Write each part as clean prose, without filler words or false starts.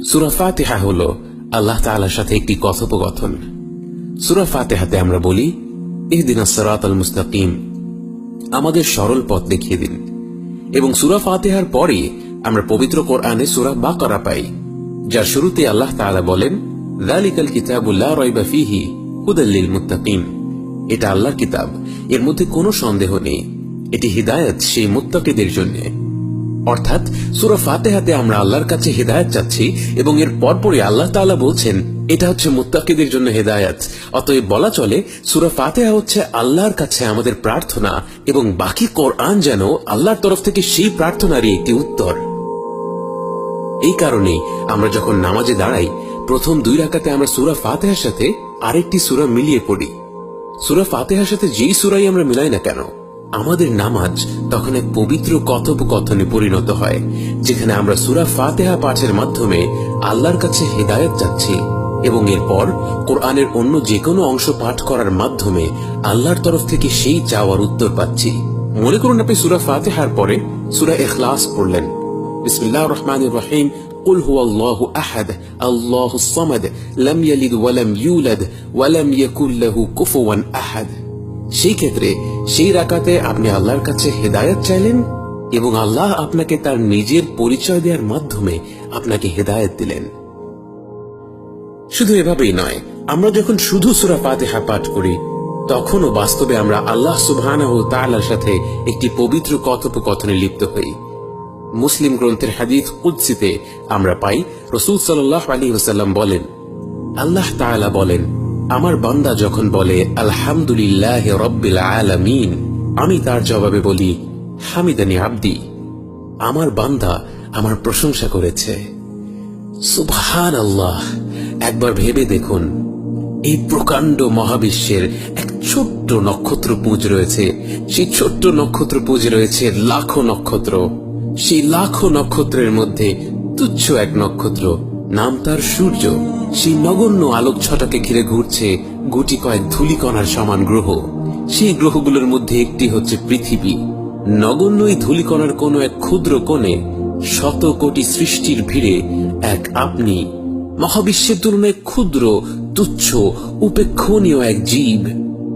সূরা ফাতিহা হলো আল্লাহ তাআলার সাথে একটি কথোপকথন। সূরা ফাতিহাতে আমরা বলি, ইহদিনাস সিরাতাল মুস্তাকিম, আমাদের সরল পথ দেখিয়ে দিন। এবং সূরা ফাতিহার পরে আমরা পবিত্র কোরআনে সূরা বাকারা পাই, যার শুরুতে আল্লাহ তাআলা বলেন, যালিকাল কিতাবু লা রাইবা ফীহি হুদাল লিল মুত্তাকিন। এটা আল্লাহর কিতাব, এর মধ্যে কোনো সন্দেহ নেই, এটি হিদায়াত সেই মুত্তাকিদের জন্য। অর্থাৎ সূরা ফাতিহাতে আমরা আল্লাহর কাছে হিদায়াত চাচ্ছি এবং এর পরপরই আল্লাহ তাআলা বলছেন এটা হচ্ছে মুত্তাকিদের জন্য হিদায়াত। অতএব বলা চলে সূরা ফাতিহা হচ্ছে আল্লাহর কাছে আমাদের প্রার্থনা এবং বাকি কোরআন যেন আল্লাহর তরফ থেকে সেই প্রার্থনারই একটি উত্তর। এই কারণেই আমরা যখন নামাজে দাঁড়াই, প্রথম 2 রাকাতে আমরা সূরা ফাতিহার সাথে আরেকটি সূরা মিলিয়ে পড়ি। সূরা ফাতিহার সাথে যেই সূরাই আমরা মিলাই না কেন, আমাদের নামাজ তখন এক পবিত্র কথোপকথনে পরিণত হয়, যেখানে আমরা সূরা ফাতিহা পাঠের মাধ্যমে আল্লাহর কাছে হিদায়াত চাচ্ছি এবং এরপর কোরআনের অন্য যে কোনো অংশ পাঠ করার মাধ্যমে আল্লাহর তরফ থেকে সেই চাওয়ার উত্তর পাচ্ছি। মনে করুন আপনি সূরা ফাতিহার পরে সূরা ইখলাস পড়লেন। বিসমিল্লাহির রহমানির রহিম, কুল হুয়াল্লাহু আহাদ আল্লাহুস সামাদ লাম ইয়ালিদ ওয়া লাম ইউলাদ ওয়া লাম ইয়াকুল লাহু কুফুওয়ান আহাদ। সেই ক্ষেত্রে সেই রাকাতে আপনি আল্লাহর কাছে হেদায়েত চাইলেন এবং আল্লাহ আপনাকে তার নিজের পরিচয় দেওয়ার মাধ্যমে আপনাকে হেদায়েত দিলেন। শুধু এভাবেই নয়, আমরা যখন শুধু সূরা ফাতিহা পাঠ করি, তখনও বাস্তবে আমরা আল্লাহ সুবহানাহু ওয়া তাআলার সাথে একটি পবিত্র কথোপকথনে লিপ্ত হই। মুসলিম গ্রন্থের হাদিস কুদসিতে আমরা পাই, রাসূল সাল্লাল্লাহু আলাইহি ওয়াসাল্লাম বলেন, আল্লাহ তাআলা বলেন, আমার বান্দা যখন বলে আলহামদুলিল্লাহি রাব্বিল আলামিন, আমি তার জবাবে বলি হামিদানি আবদি, আমার বান্দা আমার প্রশংসা করেছে। সুবহানাল্লাহ। একবার ভেবে দেখুন, এই প্রকাণ্ড মহাবিশ্বের এক ছোট্ট নক্ষত্রপুঞ্জ রয়েছে, সেই ছোট্ট নক্ষত্রপুঞ্জে রয়েছে লাখো নক্ষত্র। সেই লাখো নক্ষত্রের মধ্যে তুচ্ছ এক নক্ষত্র, নাম তার সূর্য, সেই নগণ্য আলোক ছটাকে ঘিরে ঘুরছে গুটি কয়েক ধূলিকণার সমান গ্রহ। সেই গ্রহগুলোর মধ্যে একটি হচ্ছে পৃথিবী। নগণ্য এই ধূলিকণার কোনো এক ক্ষুদ্র কোণে শত কোটি সৃষ্টির ভিড়ে এক আপনি, মহাবিশ্বের তুলনায় ক্ষুদ্র, তুচ্ছ, উপেক্ষণীয় এক জীব।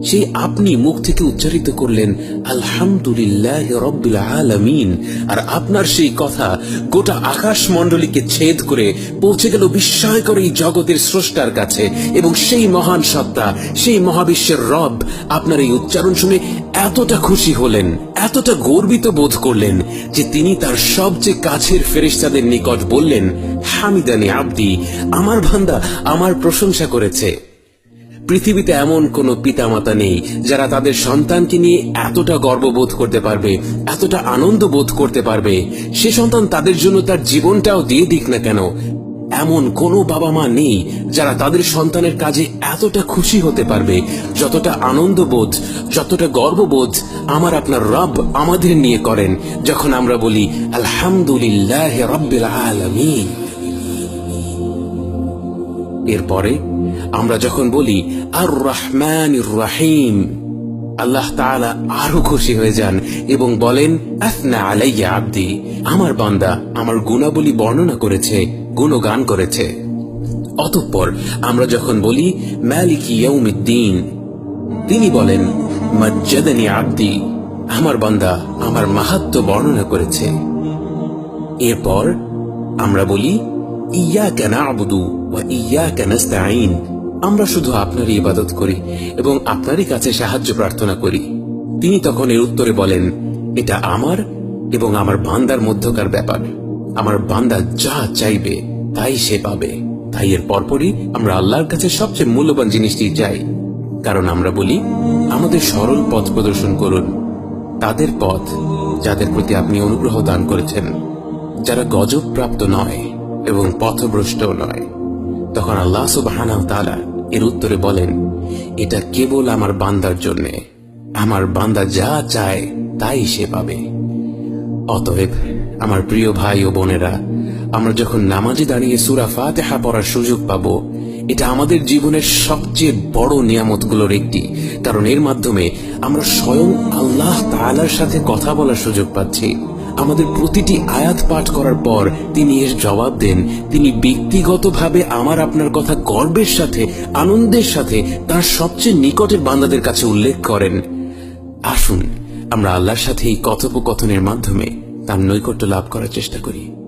সেই আপনি মুখ থেকে উচ্চারিত করলেন আলহামদুলিল্লাহি রাব্বিল আলামিন, আর আপনার সেই কথা গোটা আকাশ মণ্ডলীকে ছেদ করে পৌঁছে গেল বিস্ময়কর এই জগতের স্রষ্টার কাছে। এবং সেই মহান সত্তা, সেই মহাবিশ্বের রব আপনার এই উচ্চারণ শুনে এতটা খুশি হলেন, এতটা গর্বিত বোধ করলেন যে তিনি তার সবচেয়ে কাছের ফেরেশতাদের নিকট বললেন, হামিদানি আবদি, আমার বান্দা আমার প্রশংসা করেছে। পৃথিবীতে এমন কোন পিতামাতা নেই যারা তাদের সন্তানকে নিয়ে এতটা গর্ববোধ করতে পারবে, এতটা আনন্দ বোধ করতে পারবে। সে সন্তান তাদের জন্য তার জীবনটাও দিয়ে দিক না কেন, এমন কোন বাবা মা নেই যারা তাদের সন্তানের কাজে এতটা খুশি হতে পারবে, যতটা আনন্দবোধ, যতটা গর্ববোধ আমার আপনার রব আমাদের নিয়ে করেন যখন আমরা বলি আলহামদুলিল্লাহি রাব্বিল আলামিন। এরপরে আমরা যখন বলি আর রহমানির রহিম, আল্লাহ তাআলা আরো খুশি হয়ে যান এবং বলেন আসনা আলাইয়া আবদি, আমার বান্দা আমার গুণাবলী বর্ণনা করেছে, গুণগান করেছে। অতঃপর আমরা যখন বলি মালিকি ইয়াউমিদ্দিন, তিনি বলেন মাজ্জাদানি আবদি, আমার বান্দা আমার মাহাত্ম্য বর্ণনা করেছে। এরপর আমরা বলি ইয়াকা না'বুদু ওয়া ইয়াকা নাস্তাঈন, আমরা শুধু আপনারই ইবাদত করি এবং আপনারই কাছে সাহায্য প্রার্থনা করি। তিনি তখন এর উত্তরে বলেন, এটা আমার এবং আমার বান্দার মধ্যকার ব্যাপার, আমার বান্দা যা চাইবে তাই সে পাবে। তাই এর পরপরই আমরা আল্লাহর কাছে সবচেয়ে মূল্যবান জিনিসটি চাই, কারণ আমরা বলি আমাদের সরল পথ প্রদর্শন করুন, তাদের পথ যাদের প্রতি আপনি অনুগ্রহ দান করেছেন, যারা গজব প্রাপ্ত নয় এবং পথভ্রষ্টও নয়। তখন আল্লাহ সুবহানাহু ওয়া তাআলা এর উত্তরে বলেন, এটা কেবল আমার বান্দার জন্য, আমার বান্দা যা চায় তাই সে পাবে। অতএব আমার প্রিয় ভাই ও বোনেরা, আমরা যখন নামাজে দাঁড়িয়ে সূরা ফাতিহা পড়ার সুযোগ পাবো, এটা আমাদের জীবনের সবচেয়ে বড় নিয়ামতগুলোর একটি, কারণ এর মাধ্যমে আমরা স্বয়ং আল্লাহ তাআলার সাথে কথা বলার সুযোগ পাচ্ছি। আমাদের প্রতিটি আয়াত পাঠ করার পর তিনি এর জবাব দেন। তিনি ব্যক্তিগতভাবে আমার আপনার কথা গর্বের সাথে, আনন্দের সাথে তার সবচেয়ে নিকটের বান্দাদের কাছে উল্লেখ করেন। আসুন আমরা আল্লাহর সাথে এই কথোপকথনের মাধ্যমে তার নৈকট্য লাভ করার চেষ্টা করি।